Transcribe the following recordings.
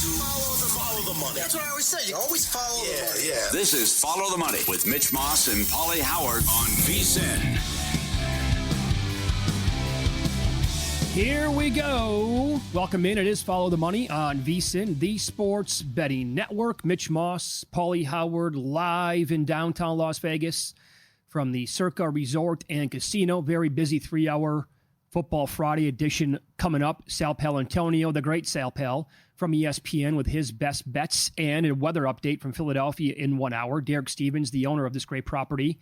Follow the money. That's what I always say. You always follow the money. Yeah. This is Follow the Money with Mitch Moss and Paulie Howard on VSiN. Here we go. Welcome in. It is Follow the Money on VSiN, the Sports Betting Network. Mitch Moss, Paulie Howard, live in downtown Las Vegas from the Circa Resort and Casino. Very busy 3-hour Football Friday edition coming up. Sal Paolantonio, the great Sal Pal from ESPN with his best bets and a weather update from Philadelphia in 1 hour. Derek Stevens, the owner of this great property,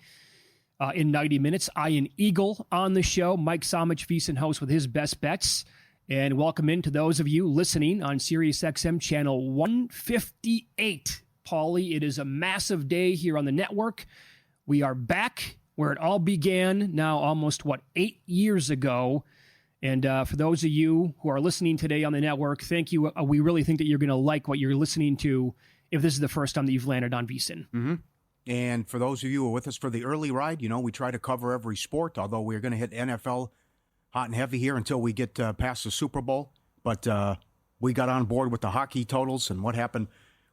in 90 minutes. Ian Eagle on the show. Mike Somich, VSiN host with his best bets. And welcome in to those of you listening on SiriusXM channel 158. Paulie, it is a massive day here on the network. We are back where it all began now almost, 8 years ago. And for those of you who are listening today on the network, thank you. We really think that you're going to like what you're listening to if this is the first time that you've landed on VSiN. Mm-hmm. And for those of you who are with us for the early ride, we try to cover every sport, although we're going to hit NFL hot and heavy here until we get past the Super Bowl. But we got on board with the hockey totals and what happened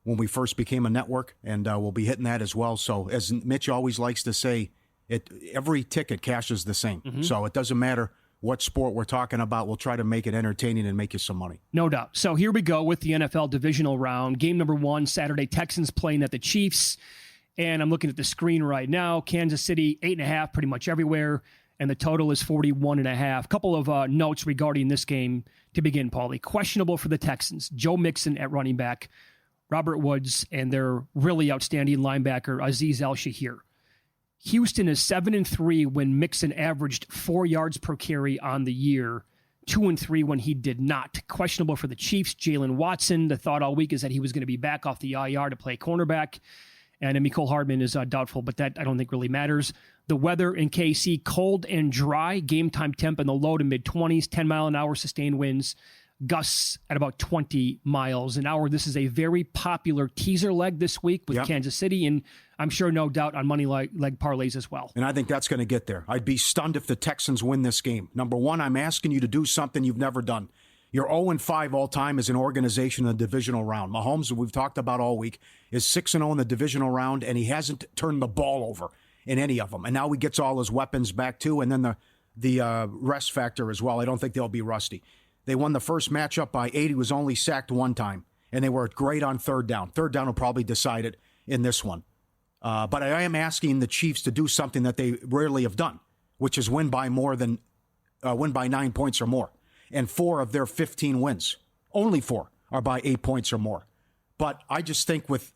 when we first became a network, and we'll be hitting that as well. So as Mitch always likes to say, every ticket cashes the same. Mm-hmm. So it doesn't matter what sport we're talking about. We'll try to make it entertaining and make you some money. No doubt. So here we go with the NFL divisional round. Game number 1, Saturday, Texans playing at the Chiefs. And I'm looking at the screen right now. Kansas City, 8.5 pretty much everywhere. And the total is 41.5. Couple of notes regarding this game to begin, Paulie. Questionable for the Texans. Joe Mixon at running back, Robert Woods, and their really outstanding linebacker, Azeez Al-Shahir. Houston is 7-3 when Mixon averaged 4 yards per carry on the year, 2-3 when he did not. Questionable for the Chiefs, Jalen Watson. The thought all week is that he was going to be back off the IR to play cornerback. And Mecole Hardman is doubtful, but that I don't think really matters. The weather in KC, cold and dry. Game time temp in the low to mid-20s, 10-mile-an-hour sustained winds. Gusts at about 20 miles an hour. This is a very popular teaser leg this week with Kansas City, and I'm sure no doubt on money leg parlays as well. And I think that's going to get there. I'd be stunned if the Texans win this game. Number one, I'm asking you to do something you've never done. You're 0-5 all-time as an organization in the divisional round. Mahomes, we've talked about all week, is 6-0 in the divisional round, and he hasn't turned the ball over in any of them. And now he gets all his weapons back, too, and then the rest factor as well. I don't think they'll be rusty. They won the first matchup by 8. He was only sacked one time, and they were great on third down. Third down will probably decide it in this one. But I am asking the Chiefs to do something that they rarely have done, which is win by 9 points or more. And 4 of their 15 wins, only 4, are by 8 points or more. But I just think with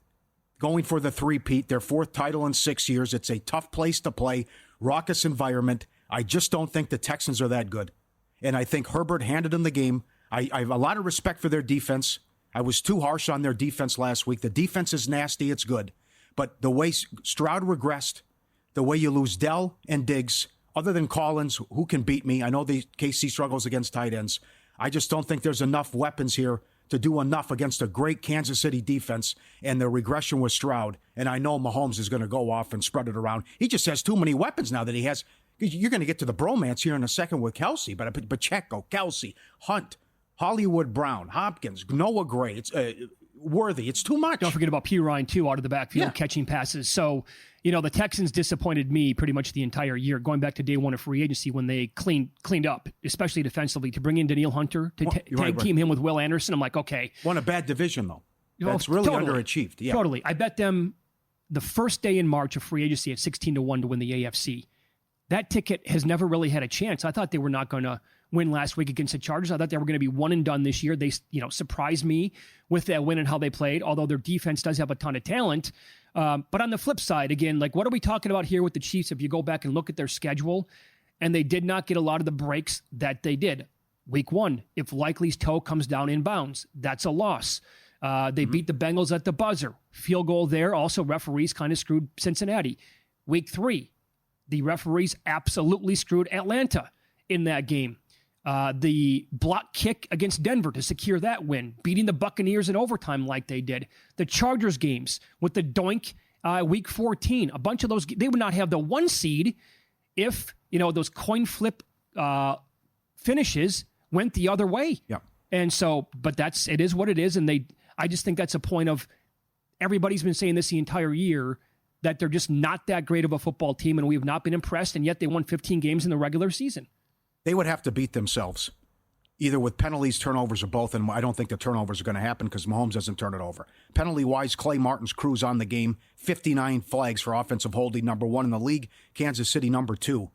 going for the three-peat, their 4th title in 6 years, it's a tough place to play, raucous environment. I just don't think the Texans are that good. And I think Herbert handed them the game. I have a lot of respect for their defense. I was too harsh on their defense last week. The defense is nasty. It's good. But the way Stroud regressed, the way you lose Dell and Diggs, other than Collins, who can beat me? I know the KC struggles against tight ends. I just don't think there's enough weapons here to do enough against a great Kansas City defense, and the regression with Stroud. And I know Mahomes is going to go off and spread it around. He just has too many weapons now that he has. You're going to get to the bromance here in a second with Kelsey, but Pacheco, Kelsey, Hunt, Hollywood Brown, Hopkins, Noah Gray, it's Worthy. It's too much. Don't forget about P. Ryan, too, out of the backfield, catching passes. So, the Texans disappointed me pretty much the entire year, going back to day one of free agency when they cleaned up, especially defensively, to bring in Danielle Hunter, to tag team him with Will Anderson. I'm like, okay. Won a bad division, though. That's really underachieved. Yeah. Totally. I bet them the first day in March of free agency at 16-1 to win the AFC. That ticket has never really had a chance. I thought they were not going to win last week against the Chargers. I thought they were going to be one and done this year. They, surprised me with that win and how they played, although their defense does have a ton of talent. But on the flip side, again, what are we talking about here with the Chiefs? If you go back and look at their schedule, and they did not get a lot of the breaks that they did. Week 1, if Likely's toe comes down in bounds, that's a loss. They beat the Bengals at the buzzer. Field goal there. Also, referees kind of screwed Cincinnati. Week 3, the referees absolutely screwed Atlanta in that game. The block kick against Denver to secure that win, beating the Buccaneers in overtime like they did. The Chargers games with the doink week 14, a bunch of those, they would not have the 1 seed if, those coin flip finishes went the other way. Yeah. And so, but it is what it is. And I just think that's a point of everybody's been saying this the entire year, that they're just not that great of a football team, and we have not been impressed, and yet they won 15 games in the regular season. They would have to beat themselves, either with penalties, turnovers, or both, and I don't think the turnovers are going to happen because Mahomes doesn't turn it over. Penalty-wise, Clay Martin's crew's on the game, 59 flags for offensive holding, number 1 in the league. Kansas City, number 2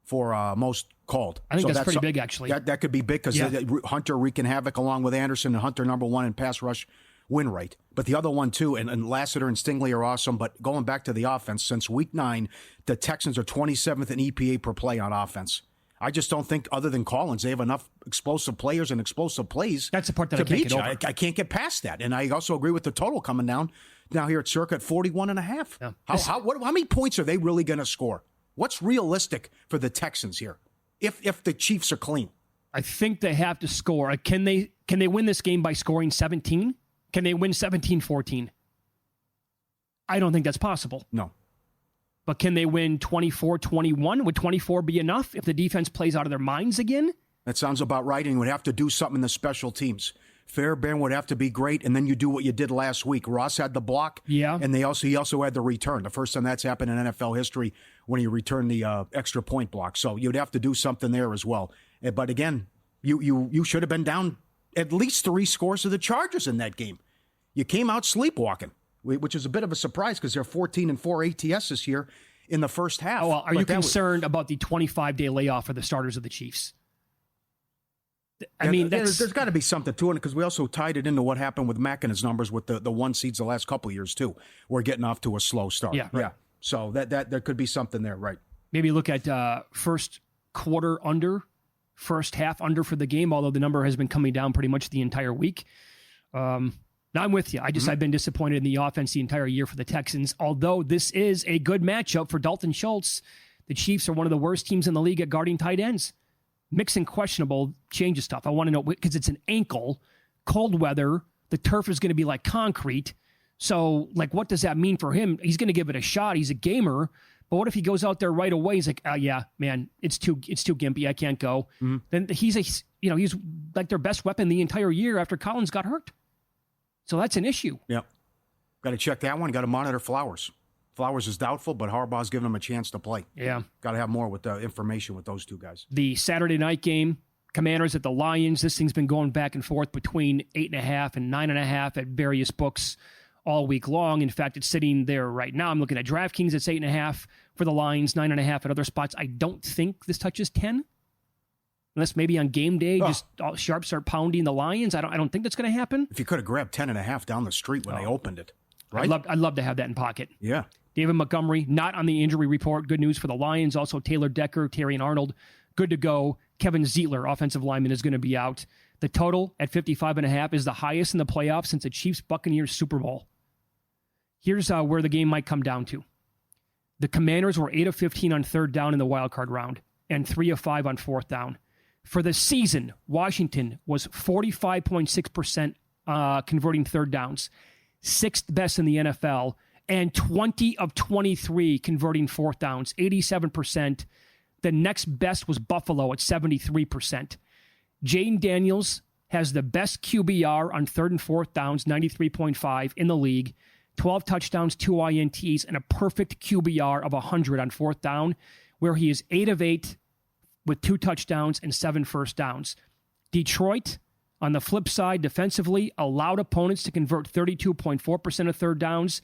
for most called. I think that's pretty big, actually. That could be big because Hunter wreaking havoc along with Anderson, and Hunter number 1 in pass rush win rate. But the other one, too, and Lassiter and Stingley are awesome, but going back to the offense, since week 9, the Texans are 27th in EPA per play on offense. I just don't think, other than Collins, they have enough explosive players and explosive plays. That's the part that I can't get over. I can't get past that. And I also agree with the total coming down now here at circa 41.5. Yeah. How many points are they really going to score? What's realistic for the Texans here if the Chiefs are clean? I think they have to score. Can they win this game by scoring 17? Can they win 17-14? I don't think that's possible. No. But can they win 24-21? Would 24 be enough if the defense plays out of their minds again? That sounds about right, and you would have to do something in the special teams. Fairbairn would have to be great, and then you do what you did last week. Ross had the block, and he also had the return. The first time that's happened in NFL history when he returned the extra point block. So you'd have to do something there as well. But again, you should have been down at least 3 scores to the Chargers in that game. You came out sleepwalking, which is a bit of a surprise because they're 14-4 ATS this year in the first half. Oh, well, are you concerned about the 25-day layoff for the starters of the Chiefs? I mean, there's got to be something to it because we also tied it into what happened with Mack and his numbers with the 1 seeds the last couple of years too. We're getting off to a slow start. Yeah, right. Yeah. So that there could be something there, right? Maybe look at first quarter under, first half under for the game, although the number has been coming down pretty much the entire week. Now I'm with you. I've been disappointed in the offense the entire year for the Texans, although this is a good matchup for Dalton Schultz. The Chiefs are one of the worst teams in the league at guarding tight ends. Mixing questionable changes stuff. I want to know, because it's an ankle, cold weather, the turf is going to be like concrete. So, what does that mean for him? He's going to give it a shot. He's a gamer. But what if he goes out there right away? He's like, yeah, man, it's too gimpy. I can't go. Mm-hmm. Then he's like their best weapon the entire year after Collins got hurt. So that's an issue. Yep. Got to check that one. Got to monitor Flowers. Flowers is doubtful, but Harbaugh's giving him a chance to play. Yeah. Got to have more with the information with those two guys. The Saturday night game, Commanders at the Lions. This thing's been going back and forth between 8.5 and 9.5 at various books all week long. In fact, it's sitting there right now. I'm looking at DraftKings. It's 8.5 for the Lions, 9.5 at other spots. I don't think this touches 10. Unless maybe on game day, just all sharps start pounding the Lions. I don't think that's going to happen. If you could have grabbed 10.5 down the street when they opened it, right? I'd love to have that in pocket. Yeah. David Montgomery, not on the injury report. Good news for the Lions. Also, Taylor Decker, Terrion Arnold, good to go. Kevin Zeitler, offensive lineman, is going to be out. The total at 55.5 is the highest in the playoffs since the Chiefs-Buccaneers Super Bowl. Here's where the game might come down to. The Commanders were 8 of 15 on third down in the wild card round and 3 of 5 on fourth down. For the season, Washington was 45.6% converting third downs, 6th best in the NFL, and 20 of 23 converting fourth downs, 87%. The next best was Buffalo at 73%. Jaden Daniels has the best QBR on third and fourth downs, 93.5 in the league, 12 touchdowns, 2 INTs, and a perfect QBR of 100 on fourth down, where he is 8 of 8 with 2 touchdowns and 7 first downs. Detroit, on the flip side, defensively, allowed opponents to convert 32.4% of third downs.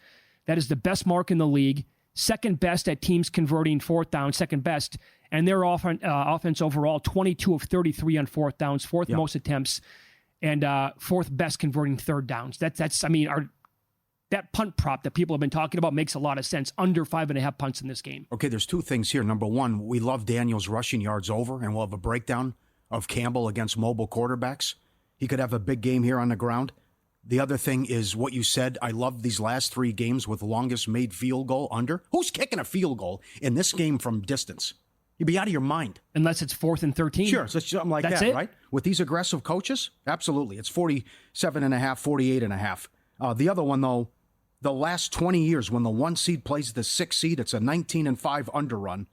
That is the best mark in the league. Second best at teams converting fourth down, second best. And their offense overall, 22 of 33 on fourth downs, fourth most attempts, and fourth best converting third downs. That punt prop that people have been talking about makes a lot of sense. Under 5.5 punts in this game. Okay, there's 2 things here. Number one, we love Daniels rushing yards over, and we'll have a breakdown of Campbell against mobile quarterbacks. He could have a big game here on the ground. The other thing is what you said. I love these last 3 games with longest made field goal under. Who's kicking a field goal in this game from distance? You'd be out of your mind. Unless it's 4th and 13. Sure, so it's something like That's that, it? right? With these aggressive coaches? Absolutely. It's 47.5, 48.5. The other one, though, the last 20 years when the 1 seed plays the 6 seed, it's a 19-5 underrun.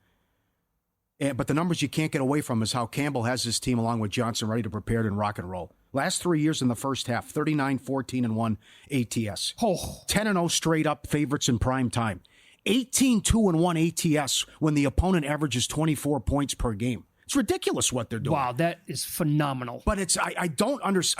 But the numbers you can't get away from is how Campbell has his team along with Johnson ready to prepare and rock and roll. Last 3 years in the first half, 39, 14, and 1 ATS. Oh. 10-0 straight up favorites in prime time. 18, 2, and 1 ATS when the opponent averages 24 points per game. It's ridiculous what they're doing. Wow, that is phenomenal. But I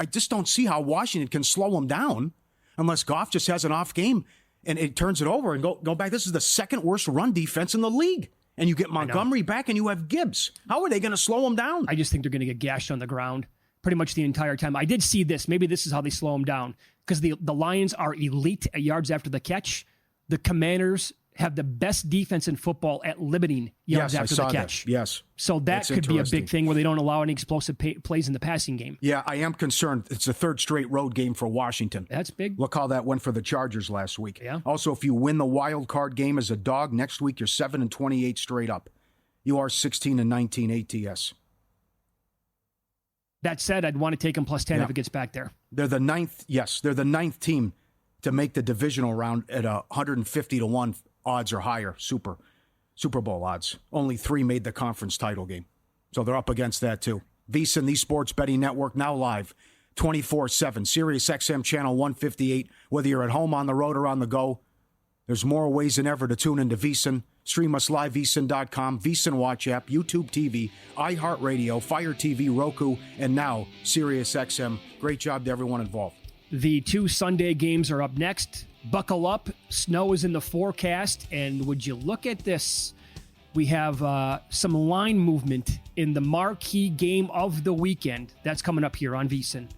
just don't see how Washington can slow them down unless Goff just has an off game and it turns it over and go back. This is the second worst run defense in the league. And you get Montgomery back and you have Gibbs. How are they going to slow them down? I just think they're going to get gashed on the ground pretty much the entire time. I did see this. Maybe this is how they slow them down because the Lions are elite at yards after the catch. The Commanders have the best defense in football at limiting yards after the catch. That. Yes. So that could be a big thing where they don't allow any explosive plays in the passing game. Yeah, I am concerned. It's the third straight road game for Washington. That's big. Look how that went for the Chargers last week. Yeah. Also, if you win the wild card game as a dog, next week you're 7-28 straight up. You are 16-19 ATS. That said, I'd want to take them plus 10 if it gets back there. They're the ninth. Yes, they're the ninth team to make the divisional round at 150-1 odds or higher. Super Bowl odds. Only 3 made the conference title game, so they're up against that too. VSiN, the Sports Betting Network, now live 24/7. Sirius XM channel 158. Whether you're at home, on the road, or on the go, there's more ways than ever to tune into VSiN. Stream us live, VSiN.com, VSiN Watch app, YouTube TV, iHeartRadio, Fire TV, Roku, and now Sirius XM. Great job to everyone involved. The 2 Sunday games are up next. Buckle up. Snow is in the forecast. And would you look at this? We have some line movement in the marquee game of the weekend. That's coming up here on VSiN.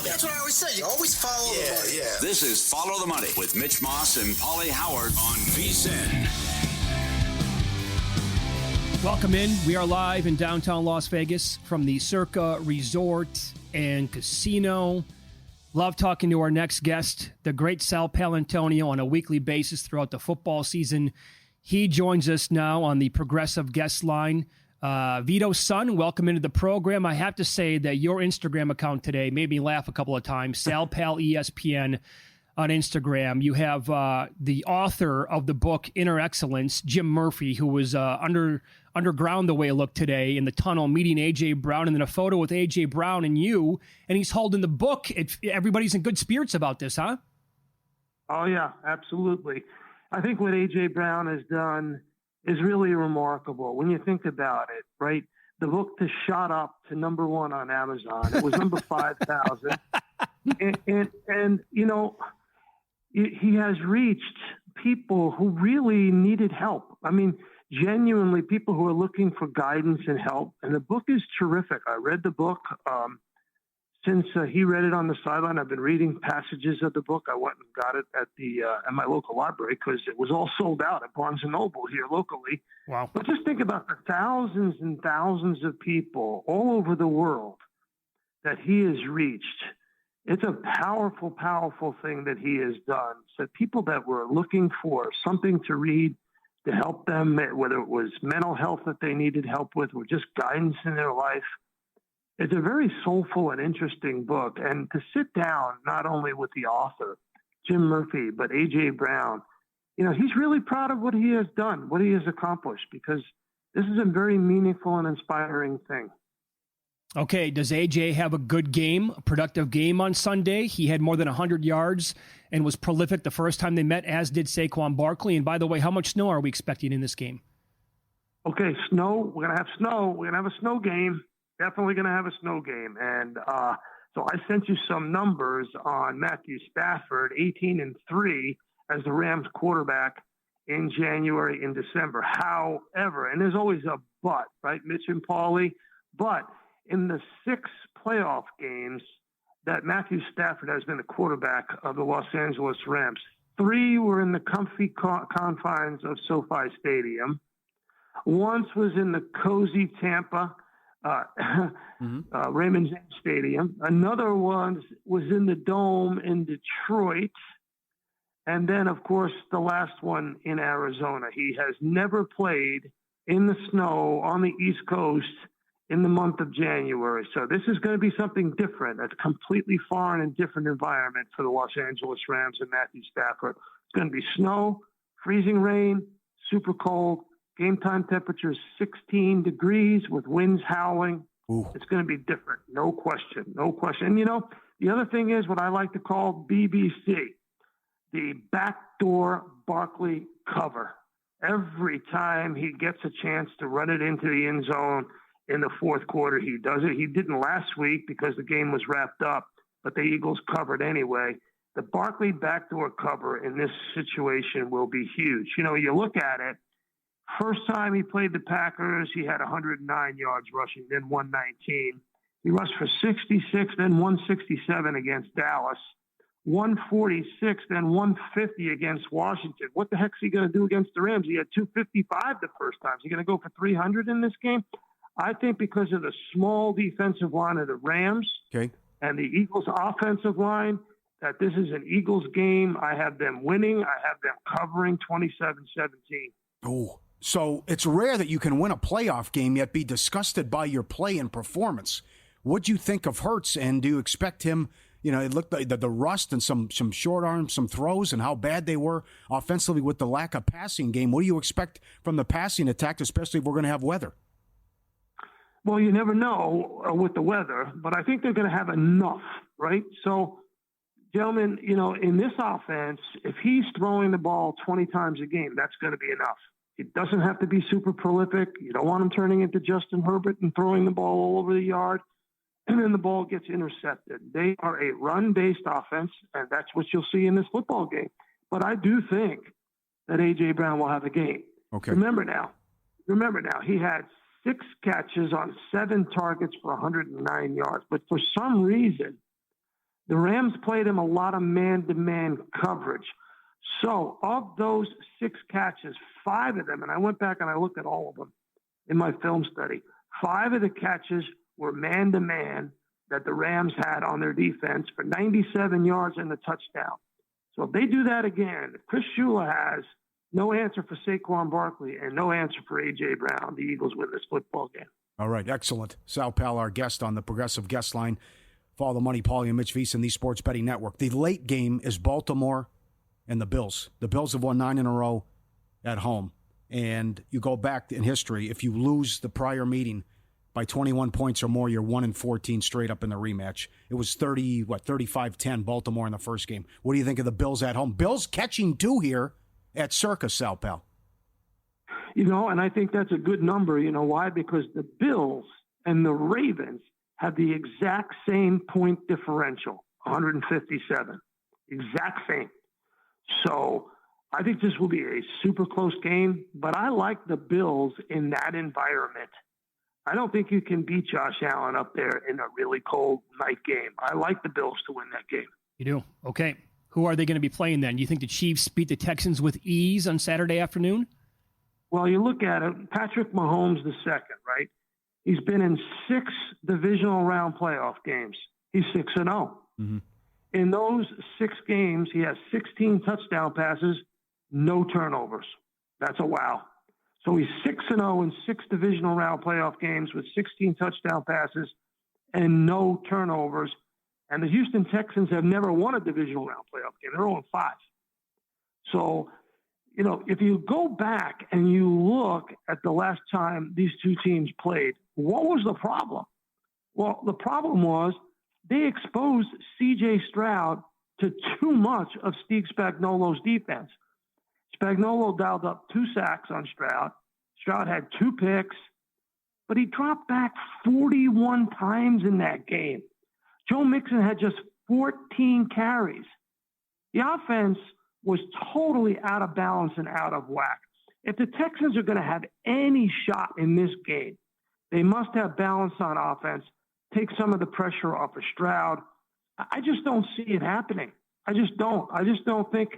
That's what I always say. You always follow the money. Yeah. This is Follow the Money with Mitch Moss and Paulie Howard on VSiN. Welcome in. We are live in downtown Las Vegas from the Circa Resort and Casino. Love talking to our next guest, the great Sal Paolantonio, on a weekly basis throughout the football season. He joins us now on the progressive guest line. Vito's son, welcome into the program. I have to say that your Instagram account today made me laugh a couple of times. Sal Pal ESPN on Instagram. You have the author of the book Inner Excellence, Jim Murphy, who was underground the way it looked today in the tunnel meeting A.J. Brown, and then a photo with A.J. Brown and you, and he's holding the book. Everybody's in good spirits about this, huh? Oh, yeah, absolutely. I think what A.J. Brown has done is really remarkable when you think about it, right? The book has shot up to number 1 on Amazon. It was number 5,000. And, you know, he has reached people who really needed help. I mean, genuinely people who are looking for guidance and help. And the book is terrific. I read the book since he read it on the sideline. I've been reading passages of the book. I went and got it at my local library because it was all sold out at Barnes & Noble here locally. Wow. But just think about the thousands and thousands of people all over the world that he has reached. It's a powerful, powerful thing that he has done. So people that were looking for something to read to help them, whether it was mental health that they needed help with or just guidance in their life. It's a very soulful and interesting book. And to sit down, not only with the author, Jim Murphy, but A.J. Brown, you know, he's really proud of what he has done, what he has accomplished, because this is a very meaningful and inspiring thing. Okay, does A.J. have a good game, a productive game on Sunday? He had more than 100 yards and was prolific the first time they met, as did Saquon Barkley. And by the way, how much snow are we expecting in this game? Okay, snow. We're going to have snow. We're going to have a snow game. Definitely going to have a snow game. And so I sent you some numbers on Matthew Stafford, 18-3 as the Rams quarterback in January and December. However, and there's always a but, right, Mitch and Paulie, but in the 6 playoff games that Matthew Stafford has been the quarterback of the Los Angeles Rams, 3 were in the comfy confines of SoFi Stadium. Once was in the cozy Tampa Raymond James Stadium. Another one was in the Dome in Detroit. And then, of course, the last one in Arizona. He has never played in the snow on the East Coast in the month of January. So this is going to be something different. That's completely foreign and different environment for the Los Angeles Rams and Matthew Stafford. It's going to be snow, freezing rain, super cold. Game time temperature is 16 degrees with winds howling. Ooh. It's going to be different. No question. No question. And, you know, the other thing is what I like to call BBC, the backdoor Barkley cover. Every time he gets a chance to run it into the end zone in the fourth quarter, he does it. He didn't last week because the game was wrapped up, but the Eagles covered anyway. The Barkley backdoor cover in this situation will be huge. You know, you look at it, first time he played the Packers, he had 109 yards rushing, then 119. He rushed for 66, then 167 against Dallas, 146, then 150 against Washington. What the heck's he going to do against the Rams? He had 255 the first time. Is he going to go for 300 in this game? I think because of the small defensive line of the Rams and the Eagles' offensive line, that this is an Eagles game. I have them winning. I have them covering 27-17. Oh, so it's rare that you can win a playoff game yet be disgusted by your play and performance. What'd you think of Hurts, and do you expect him? You know, it looked like the rust and some short arms, some throws, and how bad they were offensively with the lack of passing game. What do you expect from the passing attack, especially if we're going to have weather? Well, you never know with the weather, but I think they're going to have enough, right? So, gentlemen, you know, in this offense, if he's throwing the ball 20 times a game, that's going to be enough. It doesn't have to be super prolific. You don't want him turning into Justin Herbert and throwing the ball all over the yard, and then the ball gets intercepted. They are a run-based offense, and that's what you'll see in this football game. But I do think that A.J. Brown will have a game. Okay. Remember now, he had 6 catches on 7 targets for 109 yards. But for some reason, the Rams played him a lot of man-to-man coverage. So of those 6 catches, 5 of them, and I went back and I looked at all of them in my film study, 5 of the catches were man-to-man that the Rams had on their defense for 97 yards and a touchdown. So if they do that again, if Chris Shula has no answer for Saquon Barkley and no answer for A.J. Brown, the Eagles win this football game. All right, excellent. Sal Pal, our guest on the Progressive Guest Line. Follow the Money, Paulie and Mitch VSiN, the Sports Betting Network. The late game is Baltimore and the Bills. The Bills have won 9 in a row at home. And you go back in history, if you lose the prior meeting by 21 points or more, you're 1-14 straight up in the rematch. It was 35-10 Baltimore in the first game. What do you think of the Bills at home? Bills catching 2 here at Circus, Sal Pal. You know, and I think that's a good number. You know why? Because the Bills and the Ravens have the exact same point differential, 157. Exact same. So I think this will be a super close game, but I like the Bills in that environment. I don't think you can beat Josh Allen up there in a really cold night game. I like the Bills to win that game. You do? Okay. Who are they going to be playing then? Do you think the Chiefs beat the Texans with ease on Saturday afternoon? Well, you look at it, Patrick Mahomes II, right? He's been in 6 divisional round playoff games. He's 6-0. Mm-hmm. In those 6 games, he has 16 touchdown passes, no turnovers. That's a wow. So he's 6-0 in 6 divisional round playoff games with 16 touchdown passes and no turnovers. And the Houston Texans have never won a divisional round playoff game. They're 0-5. So, you know, if you go back and you look at the last time these two teams played, what was the problem? Well, the problem was they exposed C.J. Stroud to too much of Steve Spagnuolo's defense. Spagnuolo dialed up 2 sacks on Stroud. Stroud had 2 picks, but he dropped back 41 times in that game. Joe Mixon had just 14 carries. The offense was totally out of balance and out of whack. If the Texans are going to have any shot in this game, they must have balance on offense, take some of the pressure off of Stroud. I just don't see it happening. I just don't. I just don't think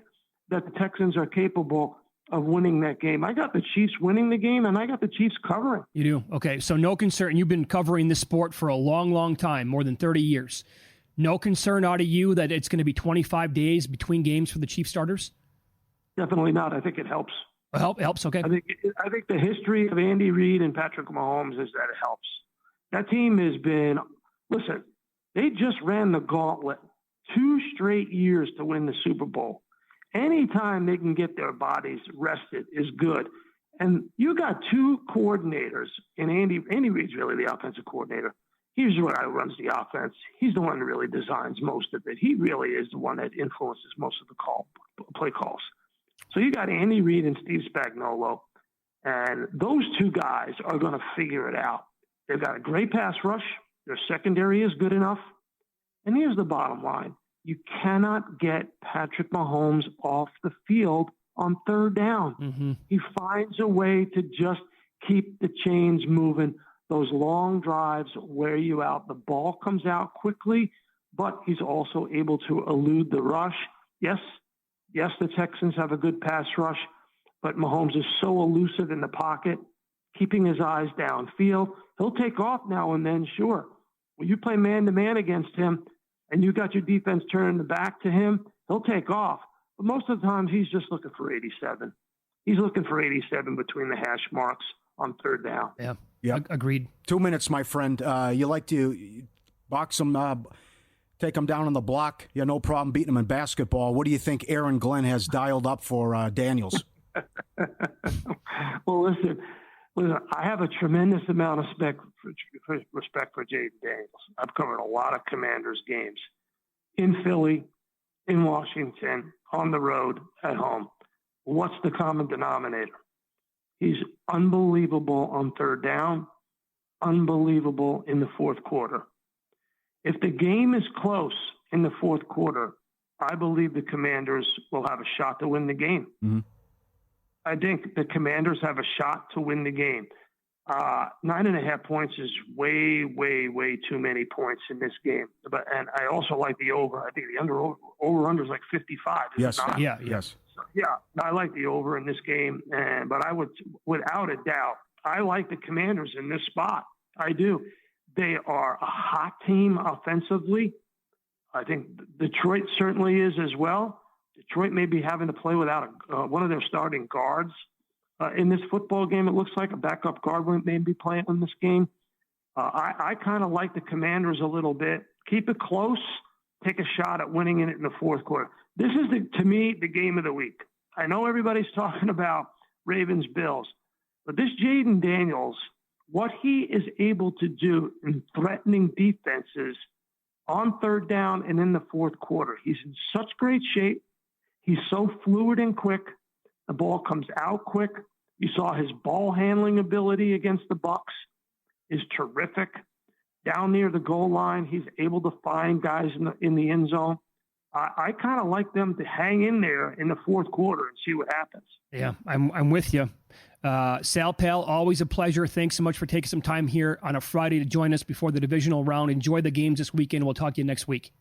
that the Texans are capable of winning that game. I got the Chiefs winning the game, and I got the Chiefs covering. You do? Okay, so no concern. You've been covering this sport for a long, long time, more than 30 years. No concern out of you that it's going to be 25 days between games for the Chiefs starters? Definitely not. I think it helps. It helps, okay. I think the history of Andy Reid and Patrick Mahomes is that it helps. That team has been, listen, they just ran the gauntlet 2 straight years to win the Super Bowl. Anytime they can get their bodies rested is good. And you got 2 coordinators, and Andy Reid's really the offensive coordinator. He's the one that runs the offense. He's the one that really designs most of it. He really is the one that influences most of the play calls. So you got Andy Reid and Steve Spagnuolo, and those 2 guys are going to figure it out. They've got a great pass rush. Their secondary is good enough. And here's the bottom line. You cannot get Patrick Mahomes off the field on 3rd down. Mm-hmm. He finds a way to just keep the chains moving. Those long drives wear you out. The ball comes out quickly, but he's also able to elude the rush. Yes, the Texans have a good pass rush, but Mahomes is so elusive in the pocket, keeping his eyes downfield. He'll take off now and then, sure. When you play man-to-man against him and you got your defense turning the back to him, he'll take off. But most of the time, he's just looking for 87. He's looking for 87 between the hash marks on 3rd down. Yeah. Yep. Agreed. 2 minutes, my friend. You like to box them, take them down on the block. You have no problem beating them in basketball. What do you think Aaron Glenn has dialed up for Daniels? Well, listen, I have a tremendous amount of respect for Jayden Daniels. I've covered a lot of Commanders games in Philly, in Washington, on the road, at home. What's the common denominator? He's unbelievable on 3rd down, unbelievable in the 4th quarter. If the game is close in the 4th quarter, I believe the Commanders will have a shot to win the game. Mm-hmm. I think the Commanders have a shot to win the game. 9.5 points is way, way, way too many points in this game. And I also like the over. I think the over-under is like 55. Yes. Yeah. Yes. Yeah, I like the over in this game, but I would, without a doubt, I like the Commanders in this spot. I do. They are a hot team offensively. I think Detroit certainly is as well. Detroit may be having to play without one of their starting guards in this football game. It looks like a backup guard may be playing in this game. I kind of like the Commanders a little bit. Keep it close. Take a shot at winning it in the 4th quarter. This is, to me, the game of the week. I know everybody's talking about Ravens-Bills, but this Jayden Daniels, what he is able to do in threatening defenses on 3rd down and in the 4th quarter, he's in such great shape. He's so fluid and quick. The ball comes out quick. You saw his ball handling ability against the Bucs is terrific. Down near the goal line, he's able to find guys in the end zone. I kind of like them to hang in there in the 4th quarter and see what happens. Yeah, I'm with you. Sal Pal, always a pleasure. Thanks so much for taking some time here on a Friday to join us before the divisional round. Enjoy the games this weekend. We'll talk to you next week.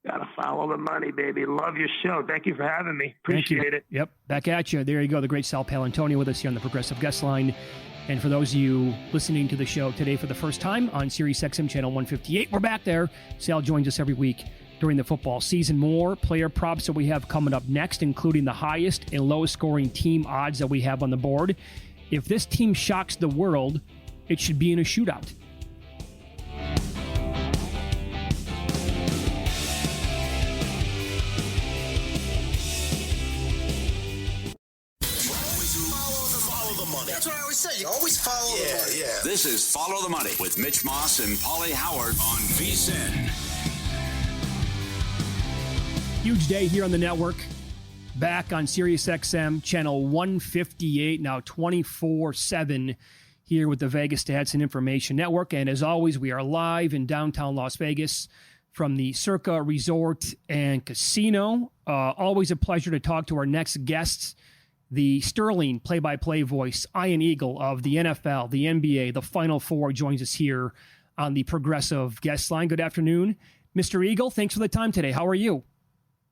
Gotta follow the money, baby. Love your show. Thank you for having me. Appreciate it. Yep, back at you. There you go. The great Sal Paolantonio with us here on the Progressive Guest Line. And for those of you listening to the show today for the first time on Sirius XM Channel 158, we're back there. Sal joins us every week during the football season. More player props that we have coming up next, including the highest and lowest scoring team odds that we have on the board. If this team shocks the world, it should be in a shootout. Follow the money. That's what I always say. You always follow the money. Yeah. This is Follow the Money with Mitch Moss and Paulie Howard on VSiN. Huge day here on the network. Back on Sirius XM Channel 158, now 24/7 here with the Vegas Stats and Information Network. And as always, we are live in downtown Las Vegas from the Circa Resort and Casino. Always a pleasure to talk to our next guests, the sterling play-by-play voice, Ian Eagle of the NFL, the NBA, the Final Four, joins us here on the Progressive Guest Line. Good afternoon, Mr. Eagle. Thanks for the time today. How are you?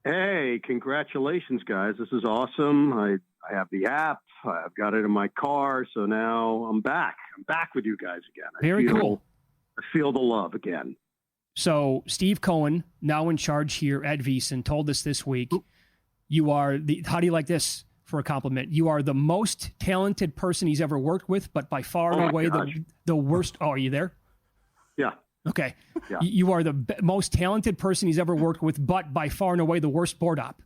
Hey, congratulations, guys. This is awesome. I have the app. I've got it in my car. So now I'm back. I'm back with you guys again. Very cool. I feel the love again. So Steve Cohen, now in charge here at VSiN, told us this week, you are how do you like this for a compliment? You are the most talented person he's ever worked with, but by far and away the worst. Oh, are you there? Yeah. Okay. Yeah. You are the most talented person he's ever worked with, but by far and away the worst board op.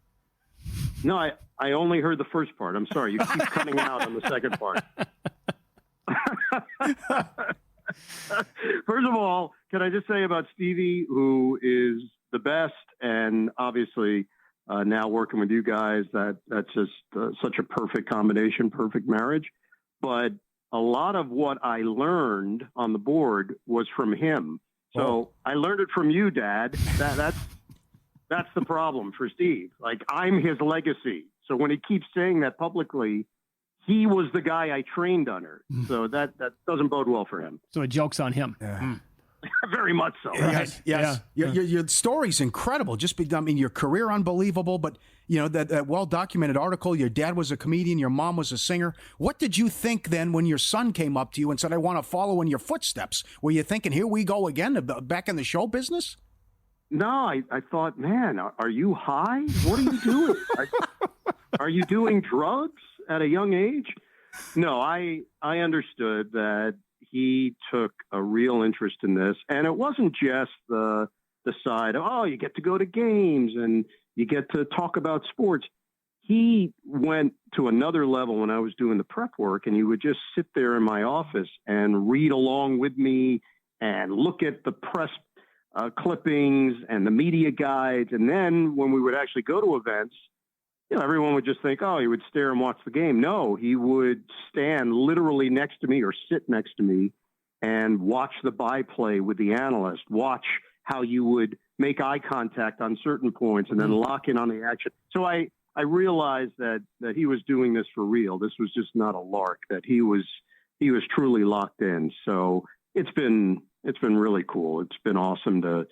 No, I only heard the first part. I'm sorry. You keep cutting out on the second part. First of all, can I just say about Stevie, who is the best, and obviously now working with you guys, that's just such a perfect combination, perfect marriage. But a lot of what I learned on the board was from him. So I learned it from you, Dad. That's the problem for Steve. Like, I'm his legacy. So when he keeps saying that publicly, he was the guy I trained under. So that doesn't bode well for him. So the joke's on him. Very much so. Yes. Yeah. Your story's incredible. Your career unbelievable, but that well-documented article, your dad was a comedian, your mom was a singer. What did you think then when your son came up to you and said, I want to follow in your footsteps? Were you thinking, here we go again, back in the show business? No, I thought, man, are you high? What are you doing? Are you doing drugs at a young age? No, I understood that he took a real interest in this. And it wasn't just the side of, oh, you get to go to games and you get to talk about sports. He went to another level when I was doing the prep work, and he would just sit there in my office and read along with me and look at the press clippings and the media guides. And then when we would actually go to events, everyone would just think, oh, he would stare and watch the game. No, he would stand literally next to me or sit next to me and watch the by-play with the analyst, watch how you would make eye contact on certain points and then lock in on the action. So I realized that he was doing this for real. This was just not a lark, that he was truly locked in. So it's been really cool. It's been awesome to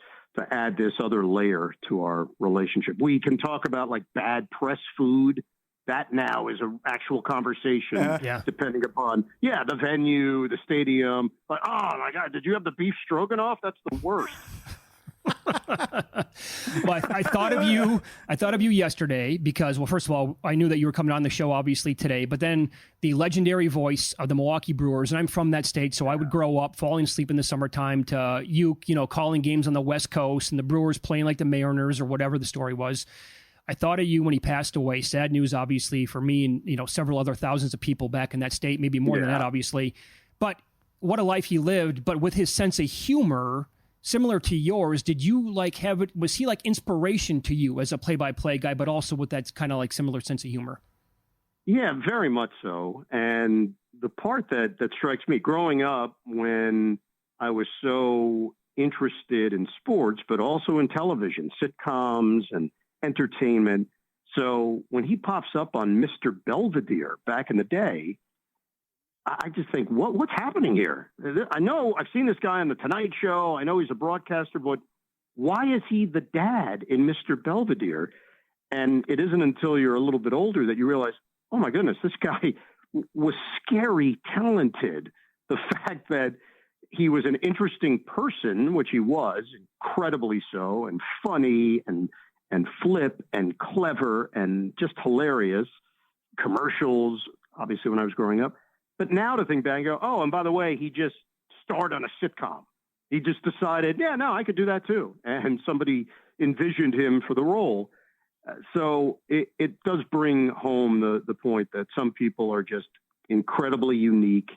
add this other layer to our relationship. We can talk about like bad press food. That now is an actual conversation, depending upon, the venue, the stadium. But, oh, my God, did you have the beef stroganoff? That's the worst. Well, I thought of you yesterday because, well, first of all, I knew that you were coming on the show obviously today, but then the legendary voice of the Milwaukee Brewers, and I'm from that state, so I would grow up falling asleep in the summertime to you calling games on the West Coast and the Brewers playing like the Mariners or whatever the story was. I thought of you when he passed away. Sad news, obviously, for me and several other thousands of people back in that state, maybe more than that, obviously. But what a life he lived. But with his sense of humor, similar to yours, did you was he like inspiration to you as a play-by-play guy, but also with that kind of like similar sense of humor? Yeah, very much so. And the part that strikes me growing up, when I was so interested in sports, but also in television, sitcoms and entertainment. So when he pops up on Mr. Belvedere back in the day, I just think, what's happening here? I know I've seen this guy on The Tonight Show. I know he's a broadcaster, but why is he the dad in Mr. Belvedere? And it isn't until you're a little bit older that you realize, oh my goodness, this guy was scary talented. The fact that he was an interesting person, which he was, incredibly so, and funny and flip and clever and just hilarious. Commercials, obviously, when I was growing up. But now to think back and go, oh, and by the way, he just starred on a sitcom. He just decided, I could do that too. And somebody envisioned him for the role. So it does bring home the point that some people are just incredibly unique.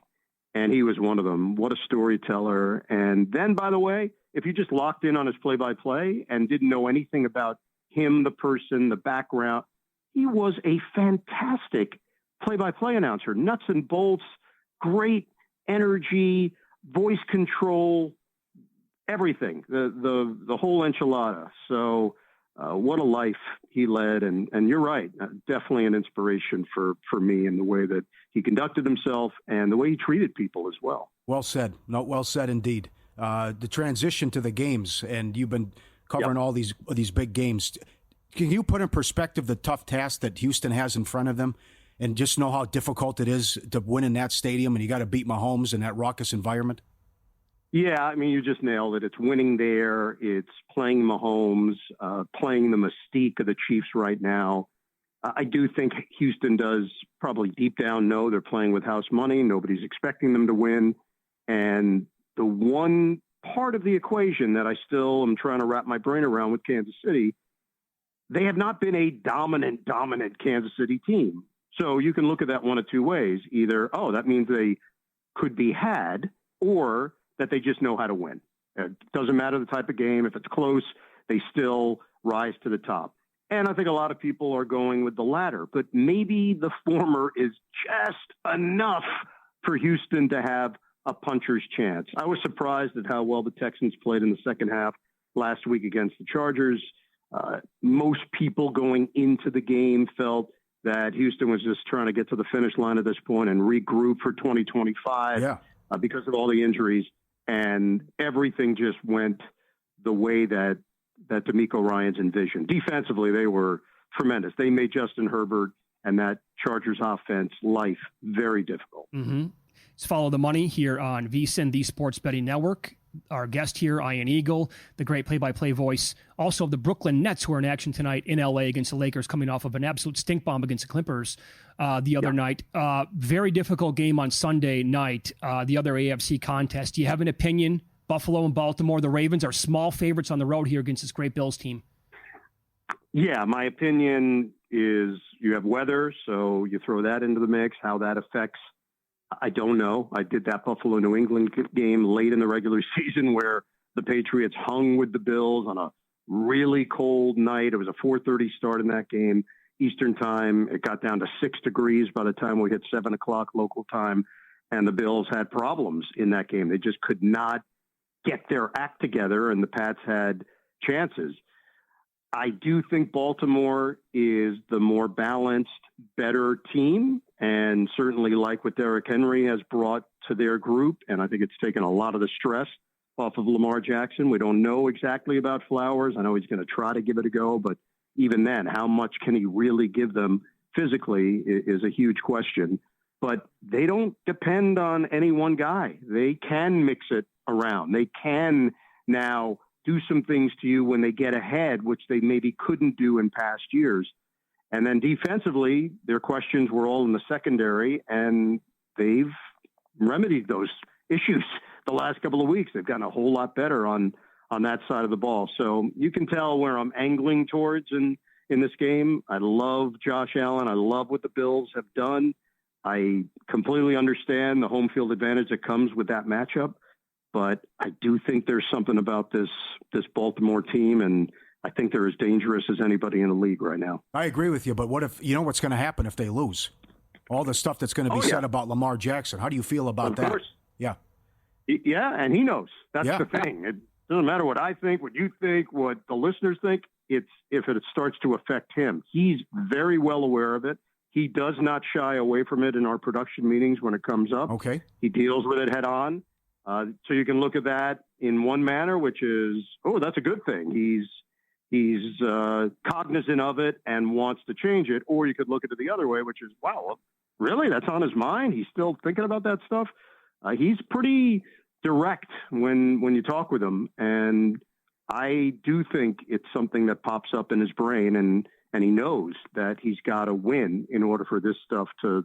And he was one of them. What a storyteller. And then, by the way, if you just locked in on his play-by-play and didn't know anything about him, the person, the background, he was a fantastic play-by-play announcer, nuts and bolts, great energy, voice control, everything, the whole enchilada. So what a life he led. And you're right, definitely an inspiration for me in the way that he conducted himself and the way he treated people as well. Well said. No, well said indeed. The transition to the games, and you've been covering all these big games. Can you put in perspective the tough task that Houston has in front of them, and just know how difficult it is to win in that stadium, and you got to beat Mahomes in that raucous environment? Yeah, I mean, you just nailed it. It's winning there. It's playing Mahomes, playing the mystique of the Chiefs right now. I do think Houston does probably deep down know they're playing with house money. Nobody's expecting them to win. And the one part of the equation that I still am trying to wrap my brain around with Kansas City. They have not been a dominant Kansas City team. So you can look at that one of two ways. Either, that means they could be had, or that they just know how to win. It doesn't matter the type of game. If it's close, they still rise to the top. And I think a lot of people are going with the latter, but maybe the former is just enough for Houston to have a puncher's chance. I was surprised at how well the Texans played in the second half last week against the Chargers. Most people going into the game felt that Houston was just trying to get to the finish line at this point and regroup for 2025 because of all the injuries. And everything just went the way that DeMeco Ryans envisioned. Defensively, they were tremendous. They made Justin Herbert and that Chargers offense life very difficult. Mm-hmm. Let's follow the money here on VSiN, the Sports Betting Network. Our guest here, Ian Eagle, the great play-by-play voice, also of the Brooklyn Nets, who are in action tonight in L.A. against the Lakers, coming off of an absolute stink bomb against the Clippers the other night. Very difficult game on Sunday night, the other AFC contest. Do you have an opinion? Buffalo and Baltimore, the Ravens are small favorites on the road here against this great Bills team. Yeah, my opinion is you have weather, so you throw that into the mix. How that affects, I don't know. I did that Buffalo-New England game late in the regular season where the Patriots hung with the Bills on a really cold night. It was a 4:30 start in that game, Eastern time. It got down to 6 degrees by the time we hit 7 o'clock local time, and the Bills had problems in that game. They just could not get their act together, and the Pats had chances. I do think Baltimore is the more balanced, better team, and certainly like what Derrick Henry has brought to their group. And I think it's taken a lot of the stress off of Lamar Jackson. We don't know exactly about Flowers. I know he's going to try to give it a go, but even then, how much can he really give them physically is a huge question. But they don't depend on any one guy. They can mix it around. They can now do some things to you when they get ahead, which they maybe couldn't do in past years. And then defensively, their questions were all in the secondary, and they've remedied those issues the last couple of weeks. They've gotten a whole lot better on that side of the ball. So you can tell where I'm angling towards in this game. I love Josh Allen. I love what the Bills have done. I completely understand the home field advantage that comes with that matchup. But I do think there's something about this Baltimore team, and I think they're as dangerous as anybody in the league right now. I agree with you, but what if you know what's going to happen if they lose? All the stuff that's going to be said about Lamar Jackson. How do you feel about that? Of course. Yeah. Yeah, and he knows. That's the thing. It doesn't matter what I think, what you think, what the listeners think. It's if it starts to affect him. He's very well aware of it. He does not shy away from it in our production meetings when it comes up. Okay. He deals with it head on. So you can look at that in one manner, which is, that's a good thing. He's cognizant of it and wants to change it. Or you could look at it the other way, which is, wow, really? That's on his mind? He's still thinking about that stuff? He's pretty direct when you talk with him. And I do think it's something that pops up in his brain, and he knows that he's got to win in order for this stuff to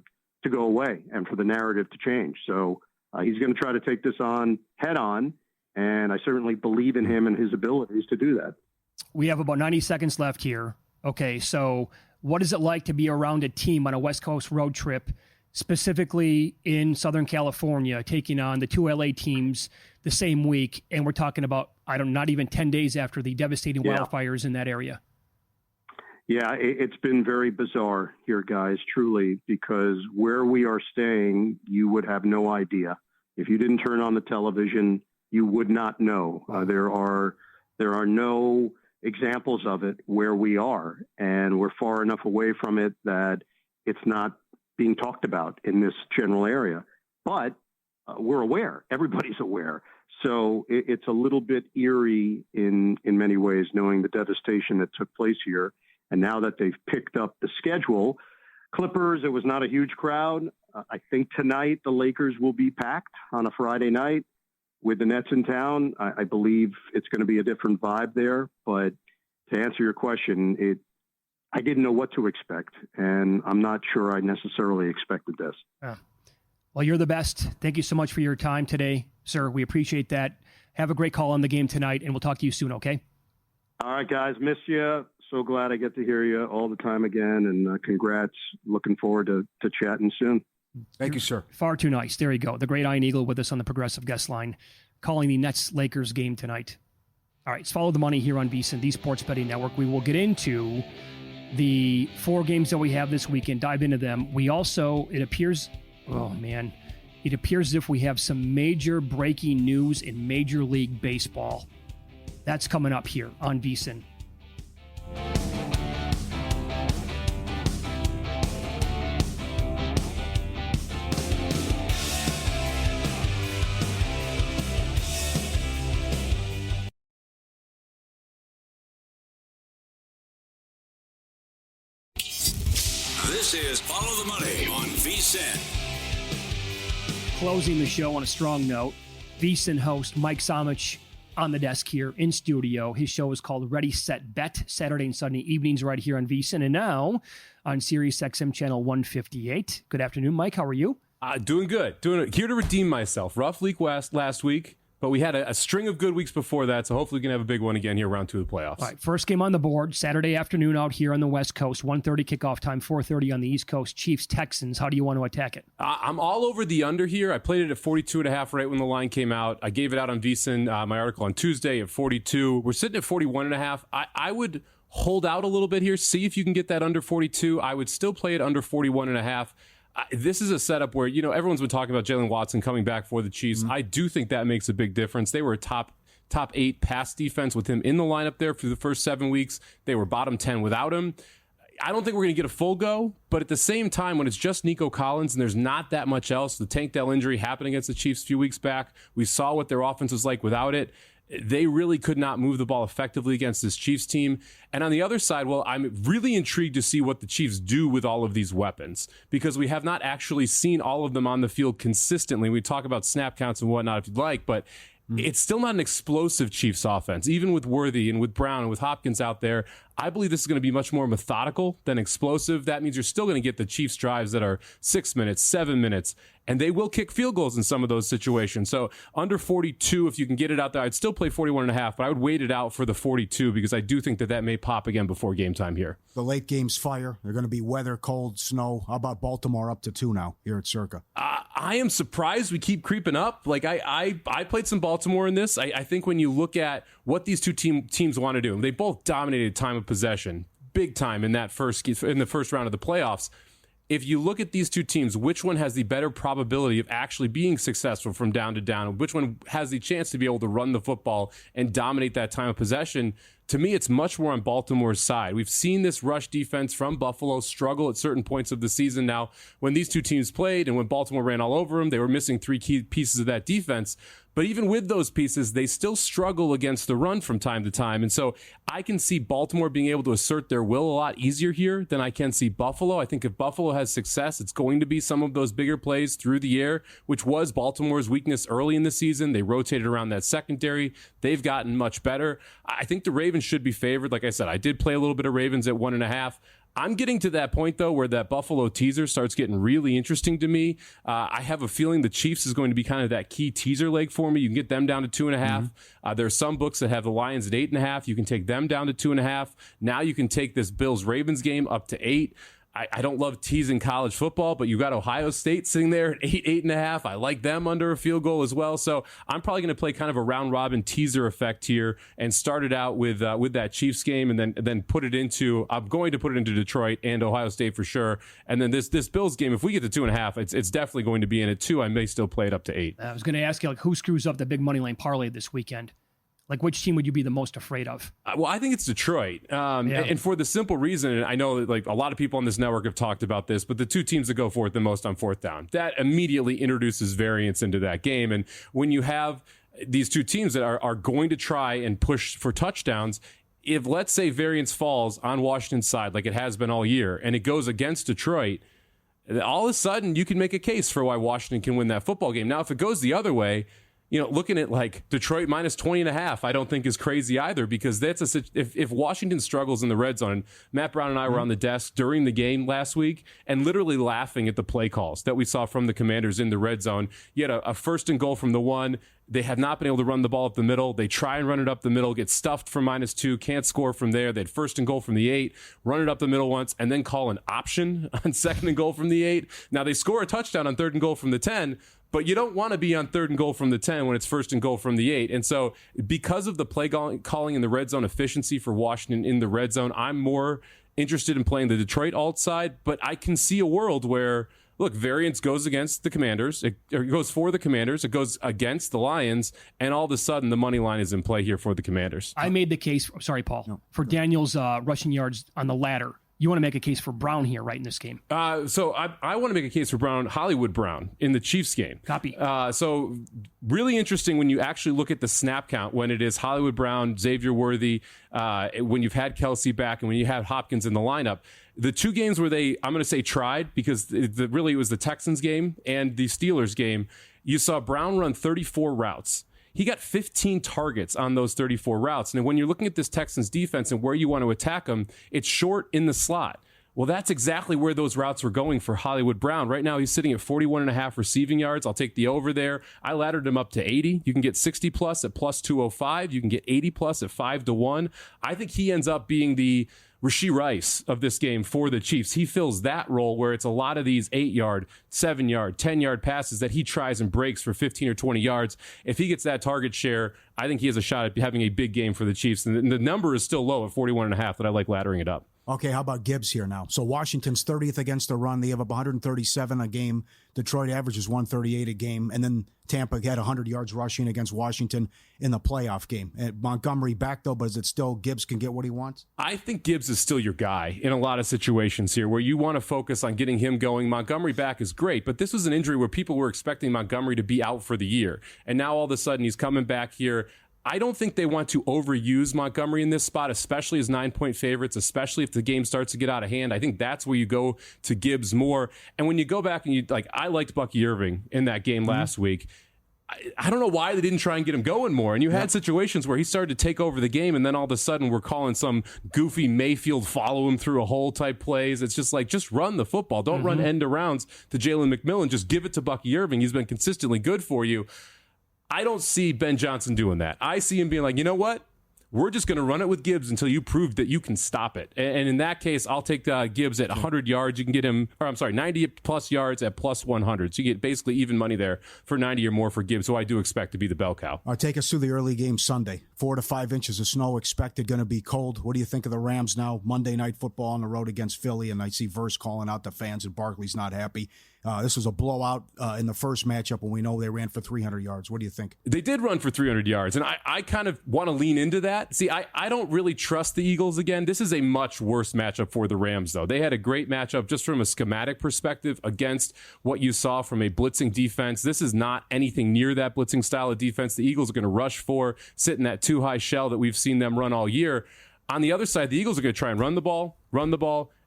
go away and for the narrative to change. So he's going to try to take this on head on, and I certainly believe in him and his abilities to do that. We have about 90 seconds left here. Okay, so what is it like to be around a team on a West Coast road trip, specifically in Southern California, taking on the two LA teams the same week? And we're talking about, not even 10 days after the devastating wildfires in that area. Yeah, it's been very bizarre here, guys, truly, because where we are staying, you would have no idea. If you didn't turn on the television, you would not know. There are no examples of it where we are, and we're far enough away from it that it's not being talked about in this general area. But we're aware. Everybody's aware. So it's a little bit eerie in many ways, knowing the devastation that took place here. And now that they've picked up the schedule, Clippers, it was not a huge crowd. I think tonight the Lakers will be packed on a Friday night with the Nets in town. I believe it's going to be a different vibe there. But to answer your question, I didn't know what to expect, and I'm not sure I necessarily expected this. Well, you're the best. Thank you so much for your time today, sir. We appreciate that. Have a great call on the game tonight, and we'll talk to you soon, okay? All right, guys. Miss you. So glad I get to hear you all the time again. And congrats. Looking forward to chatting soon. Thank you, sir. Far too nice. There you go. The great Iron Eagle with us on the Progressive Guest Line, calling the Nets-Lakers game tonight. All right, let's follow the money here on VSiN, the Sports Betting Network. We will get into the 4 games that we have this weekend, dive into them. We also, it appears as if we have some major breaking news in Major League Baseball. That's coming up here on VSiN. This is Follow the Money on VSiN. Closing the show on a strong note, VSiN host Mike Somich on the desk here in studio. His show is called Ready, Set, Bet, Saturday and Sunday evenings right here on VSiN, and now on Sirius XM channel 158. Good afternoon, Mike. How are you? Doing good. Here to redeem myself. Rough week last week, but we had a string of good weeks before that, so hopefully we can have a big one again here, round 2 of the playoffs. All right, first game on the board, Saturday afternoon out here on the West Coast, 1:30 kickoff time, 4:30 on the East Coast. Chiefs-Texans, how do you want to attack it? I'm all over the under here. I played it at 42.5 right when the line came out. I gave it out on VSiN, my article on Tuesday at 42. We're sitting at 41.5. I would hold out a little bit here, see if you can get that under 42. I would still play it under 41.5. This is a setup where, everyone's been talking about Jalen Watson coming back for the Chiefs. I do think that makes a big difference. They were a top 8 pass defense with him in the lineup there for the first 7 weeks. They were bottom 10 without him. I don't think we're going to get a full go, but at the same time, when it's just Nico Collins and there's not that much else, the Tank Dell injury happened against the Chiefs a few weeks back. We saw what their offense was like without it. They really could not move the ball effectively against this Chiefs team. And on the other side, well, I'm really intrigued to see what the Chiefs do with all of these weapons, because we have not actually seen all of them on the field consistently. We talk about snap counts and whatnot if you'd like, but it's still not an explosive Chiefs offense. Even with Worthy and with Brown and with Hopkins out there, I believe this is going to be much more methodical than explosive. That means you're still going to get the Chiefs drives that are 6 minutes, 7 minutes, and they will kick field goals in some of those situations. So under 42, if you can get it out there, I'd still play 41.5, but I would wait it out for the 42 because I do think that may pop again before game time here. The late game's fire. They're going to be weather, cold, snow. How about Baltimore up to 2 now here at Circa? I am surprised we keep creeping up. Like I played some Baltimore in this. I think when you look at what these two teams want to do, they both dominated time of possession big time in the first round of the playoffs. If you look at these two teams, which one has the better probability of actually being successful from down to down? Which one has the chance to be able to run the football and dominate that time of possession? To me, it's much more on Baltimore's side. We've seen this rush defense from Buffalo struggle at certain points of the season. Now, when these two teams played and when Baltimore ran all over them, they were missing 3 key pieces of that defense. But even with those pieces, they still struggle against the run from time to time. And so I can see Baltimore being able to assert their will a lot easier here than I can see Buffalo. I think if Buffalo has success, it's going to be some of those bigger plays through the air, which was Baltimore's weakness early in the season. They rotated around that secondary. They've gotten much better. I think the Ravens should be favored. Like I said, I did play a little bit of Ravens at 1.5. I'm getting to that point, though, where that Buffalo teaser starts getting really interesting to me. I have a feeling the Chiefs is going to be kind of that key teaser leg for me. You can get them down to 2.5. There are some books that have the Lions at 8.5. You can take them down to 2.5. Now you can take this Bills-Ravens game up to 8. I don't love teasing college football, but you got Ohio State sitting there at 8.5. I like them under a field goal as well. So I'm probably going to play kind of a round robin teaser effect here and start it out with that Chiefs game, and then put it into. I'm going to put it into Detroit and Ohio State for sure. And then this Bills game, if we get to 2.5, it's definitely going to be in at 2. I may still play it up to 8. I was going to ask you, who screws up the big money line parlay this weekend? Which team would you be the most afraid of? Well, I think it's Detroit. And for the simple reason, and I know that a lot of people on this network have talked about this, but the two teams that go for it the most on fourth down, that immediately introduces variance into that game. And when you have these two teams that are going to try and push for touchdowns, if, let's say, variance falls on Washington's side like it has been all year, and it goes against Detroit, all of a sudden you can make a case for why Washington can win that football game. Now, if it goes the other way, looking at like Detroit minus 20.5, I don't think is crazy either, because if Washington struggles in the red zone, Matt Brown and I were on the desk during the game last week and literally laughing at the play calls that we saw from the Commanders in the red zone. You had a 1st and goal from the 1. They have not been able to run the ball up the middle. They try and run it up the middle, get stuffed from -2, can't score from there. They had 1st and goal from the 8, run it up the middle once, and then call an option on 2nd and goal from the 8. Now they score a touchdown on 3rd and goal from the 10, but you don't want to be on 3rd and goal from the 10 when it's 1st and goal from the 8. And so because of the play calling in the red zone efficiency for Washington in the red zone, I'm more interested in playing the Detroit alt side, but I can see a world where, look, variance goes against the Commanders. It goes for the Commanders. It goes against the Lions. And all of a sudden, the money line is in play here for the Commanders. I made the case, sorry, Paul, for Daniel's rushing yards on the ladder. You want to make a case for Brown here, right, in this game? So I want to make a case for Brown, Hollywood Brown, in the Chiefs game. Copy. So really interesting when you actually look at the snap count, when it is Hollywood Brown, Xavier Worthy, when you've had Kelsey back, and when you have Hopkins in the lineup. The 2 games where I'm going to say tried, because really it was the Texans game and the Steelers game, you saw Brown run 34 routes. He got 15 targets on those 34 routes. And when you're looking at this Texans defense and where you want to attack them, it's short in the slot. Well, that's exactly where those routes were going for Hollywood Brown. Right now, he's sitting at 41.5 receiving yards. I'll take the over there. I laddered him up to 80. You can get 60 plus at plus 205. You can get 80 plus at 5-1. I think he ends up being the Rashee Rice of this game for the Chiefs. He fills that role where it's a lot of these 8-yard, 7-yard, 10-yard passes that he tries and breaks for 15 or 20 yards. If he gets that target share, I think he has a shot at having a big game for the Chiefs. And the number is still low at 41.5, that I like laddering it up. Okay, how about Gibbs here now? So Washington's 30th against the run. They have 137 a game. Detroit averages 138 a game. And then Tampa had 100 yards rushing against Washington in the playoff game. And Montgomery back, though, but is it still Gibbs can get what he wants? I think Gibbs is still your guy in a lot of situations here where you want to focus on getting him going. Montgomery back is great, but this was an injury where people were expecting Montgomery to be out for the year. And now all of a sudden he's coming back here. I don't think they want to overuse Montgomery in this spot, especially as 9-point favorites, especially if the game starts to get out of hand. I think that's where you go to Gibbs more. And when you go back and I liked Bucky Irving in that game last week. I don't know why they didn't try and get him going more. And you had situations where he started to take over the game, and then all of a sudden we're calling some goofy Mayfield follow him through a hole type plays. It's just like, just run the football. Don't run end arounds to Jalen McMillan. Just give it to Bucky Irving. He's been consistently good for you. I don't see Ben Johnson doing that. I see him being like, you know what? We're just going to run it with Gibbs until you prove that you can stop it. And in that case, I'll take Gibbs at 100 yards. You can get him, 90 plus yards at plus 100. So you get basically even money there for 90 or more for Gibbs, who I do expect to be the bell cow. All right, take us through the early game Sunday. 4 to 5 inches of snow expected, going to be cold. What do you think of the Rams now? Monday Night Football on the road against Philly, and I see Verse calling out the fans, and Barkley's not happy. This was a blowout in the first matchup when we know they ran for 300 yards. What do you think? They did run for 300 yards, and I kind of want to lean into that. See, I don't really trust the Eagles again. This is a much worse matchup for the Rams, though. They had a great matchup just from a schematic perspective against what you saw from a blitzing defense. This is not anything near that blitzing style of defense. The Eagles are going to rush for, sit in that too high shell that we've seen them run all year. On the other side, the Eagles are going to try and run the ball,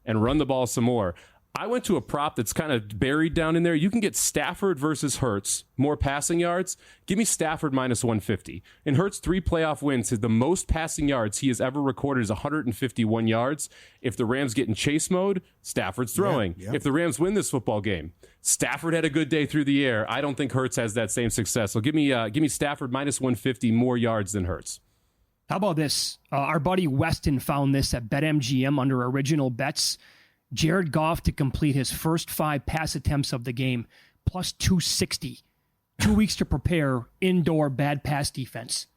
and run the ball some more. I went to a prop that's kind of buried down in there. You can get Stafford versus Hurts, more passing yards. Give me Stafford minus 150. In Hurts' 3 playoff wins, the most passing yards he has ever recorded is 151 yards. If the Rams get in chase mode, Stafford's throwing. Yeah. If the Rams win this football game, Stafford had a good day through the air. I don't think Hurts has that same success. So give me Stafford minus 150, more yards than Hurts. How about this? Our buddy Weston found this at BetMGM under original bets. Jared Goff to complete his first 5 pass attempts of the game, plus 260. 2 weeks to prepare, indoor bad pass defense.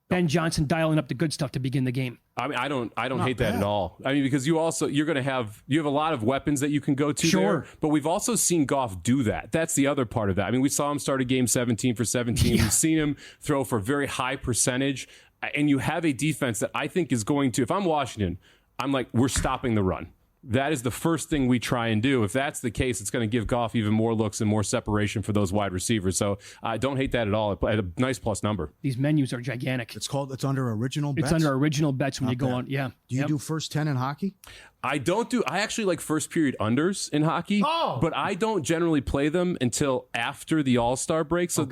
Ben Johnson dialing up the good stuff to begin the game. I mean, I don't hate that at all. I mean, because you have a lot of weapons that you can go to there, but we've also seen Goff do that. That's the other part of that. I mean, we saw him start a game 17 for 17. We've seen him throw for a very high percentage, and you have a defense that I think is going to, if I'm Washington, I'm like, we're stopping the run. That is the first thing we try and do. If that's the case, it's going to give Goff even more looks and more separation for those wide receivers. So I don't hate that at all. At a nice plus number. These menus are gigantic. It's under original bets? It's under original bets when you go on. Yeah. Do you do first 10 in hockey? I actually like first period unders in hockey, but I don't generally play them until after the All-Star break. So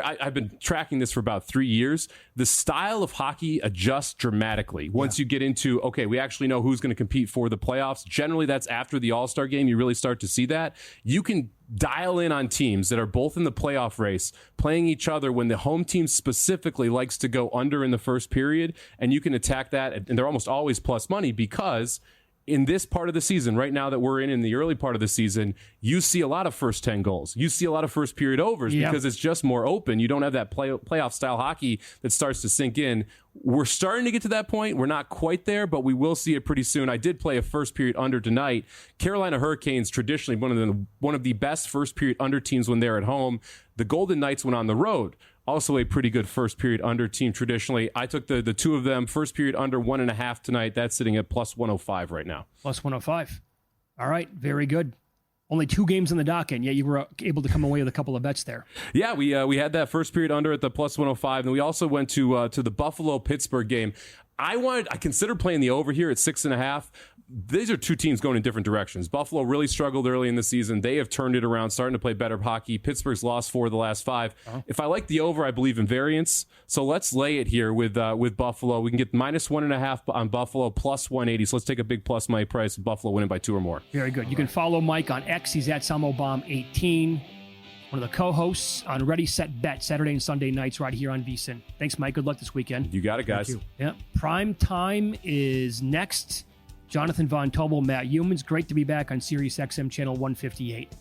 I've been tracking this for about 3 years. The style of hockey adjusts dramatically once you get into, okay, we actually know who's going to compete for the playoffs. Generally, that's after the All-Star game. You really start to see that. You can dial in on teams that are both in the playoff race, playing each other when the home team specifically likes to go under in the first period, and you can attack that, and they're almost always plus money because in this part of the season, right now that we're in the early part of the season, you see a lot of first 10 goals. You see a lot of first period overs because it's just more open. You don't have that playoff style hockey that starts to sink in. We're starting to get to that point. We're not quite there, but we will see it pretty soon. I did play a first period under tonight. Carolina Hurricanes, traditionally one of the best first period under teams when they're at home. The Golden Knights went on the road. Also a pretty good first period under team traditionally. I took the two of them, first period under 1.5 tonight. That's sitting at plus 105 right now. Plus 105. All right, very good. Only 2 games on the docket, and yet you were able to come away with a couple of bets there. Yeah, we had that first period under at the plus 105, and we also went to the Buffalo-Pittsburgh game. I considered playing the over here at 6.5. These are two teams going in different directions. Buffalo really struggled early in the season. They have turned it around, starting to play better hockey. Pittsburgh's lost 4 of the last 5. If I like the over, I believe in variance. So let's lay it here with Buffalo. We can get minus 1.5 on Buffalo, plus 180. So let's take a big plus money price of Buffalo winning by 2 or more. Very good. You can follow Mike on X. He's at SalmoBomb18. One of the co-hosts on Ready, Set, Bet, Saturday and Sunday nights right here on VSiN. Thanks, Mike. Good luck this weekend. You got it, guys. Yeah. Prime time is next. Jonathan Von Tobel, Matt Humans. Great to be back on Sirius XM Channel 158.